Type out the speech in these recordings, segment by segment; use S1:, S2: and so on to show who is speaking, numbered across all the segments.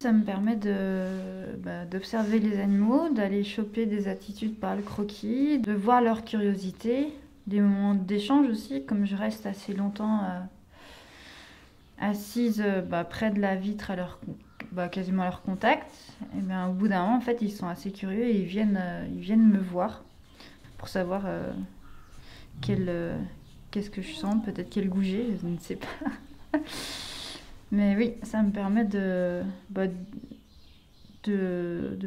S1: Ça me permet d'observer les animaux, d'aller choper des attitudes par le croquis, de voir leur curiosité, des moments d'échange aussi, comme je reste assez longtemps assise près de la vitre quasiment à leur contact. Et bien, au bout d'un moment, en fait, ils sont assez curieux et ils viennent me voir pour savoir qu'est-ce que je sens, peut-être quel goût j'ai, je ne sais pas. Mais oui, ça me permet de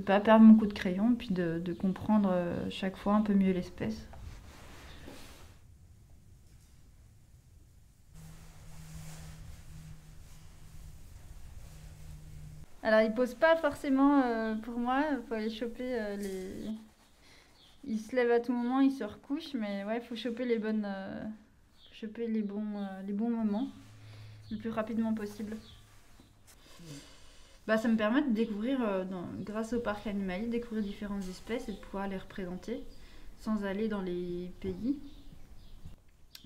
S1: pas perdre mon coup de crayon, puis de comprendre chaque fois un peu mieux l'espèce. Alors ils posent pas forcément pour moi, faut aller choper Ils se lèvent à tout moment, ils se recouchent, mais ouais, faut choper choper les bons moments le plus rapidement possible. Ça me permet de découvrir, grâce au parc animalier, découvrir différentes espèces et de pouvoir les représenter sans aller dans les pays.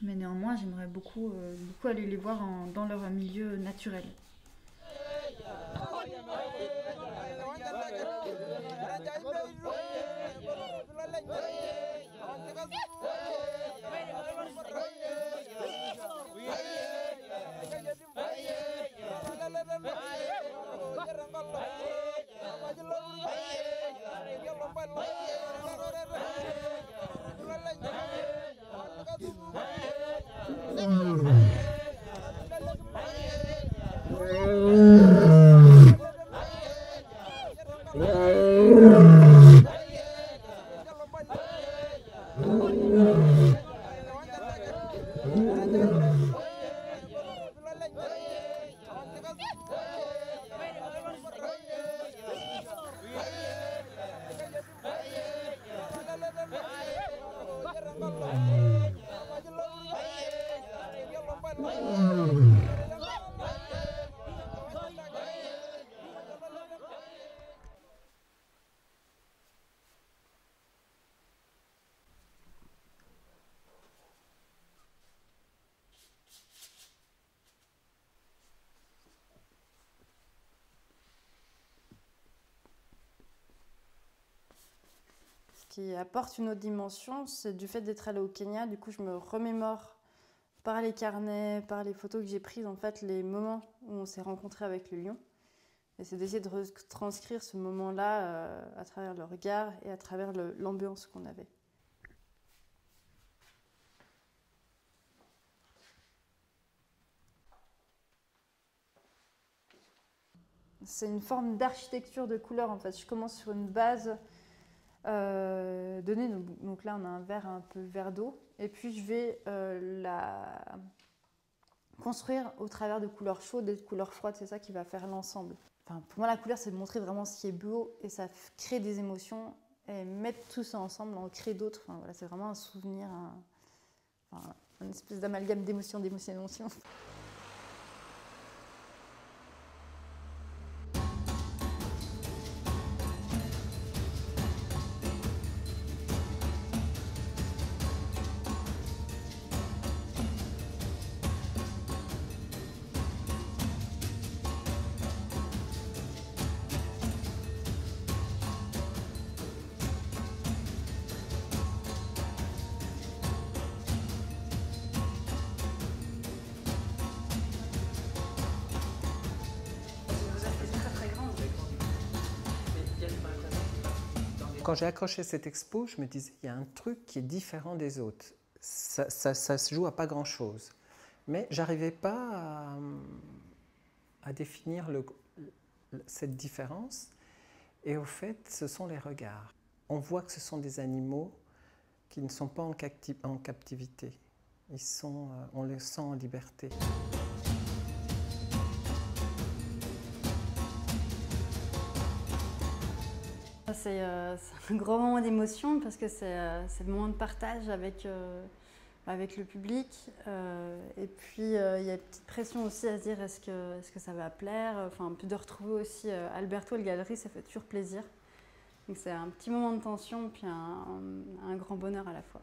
S1: Mais néanmoins, j'aimerais beaucoup aller les voir dans leur milieu naturel. Ce qui apporte une autre dimension, c'est du fait d'être allée au Kenya. Du coup, je me remémore par les carnets, par les photos que j'ai prises, en fait, les moments où on s'est rencontrés avec le lion. Et c'est d'essayer de retranscrire ce moment-là à travers le regard et à travers l'ambiance qu'on avait. C'est une forme d'architecture de couleurs, en fait. Je commence sur une base donnée. Donc là, on a un vert un peu vert d'eau. Et puis, je vais la construire au travers de couleurs chaudes et de couleurs froides. C'est ça qui va faire l'ensemble. Enfin, pour moi, la couleur, c'est de montrer vraiment ce qui est beau et ça crée des émotions. Et mettre tout ça ensemble, en créer d'autres. Enfin, voilà, c'est vraiment un souvenir, une espèce d'amalgame d'émotions.
S2: Quand j'ai accroché cette expo, je me disais, il y a un truc qui est différent des autres. Ça se joue à pas grand-chose. Mais j'arrivais pas à définir cette différence. Et au fait, ce sont les regards. On voit que ce sont des animaux qui ne sont pas en captivité. On les sent en liberté.
S1: C'est un grand moment d'émotion parce que c'est le moment de partage avec le public. Et puis, il y a une petite pression aussi à se dire est-ce que ça va plaire. Enfin, de retrouver aussi Alberto et le galerie, ça fait toujours plaisir. Donc c'est un petit moment de tension puis un grand bonheur à la fois.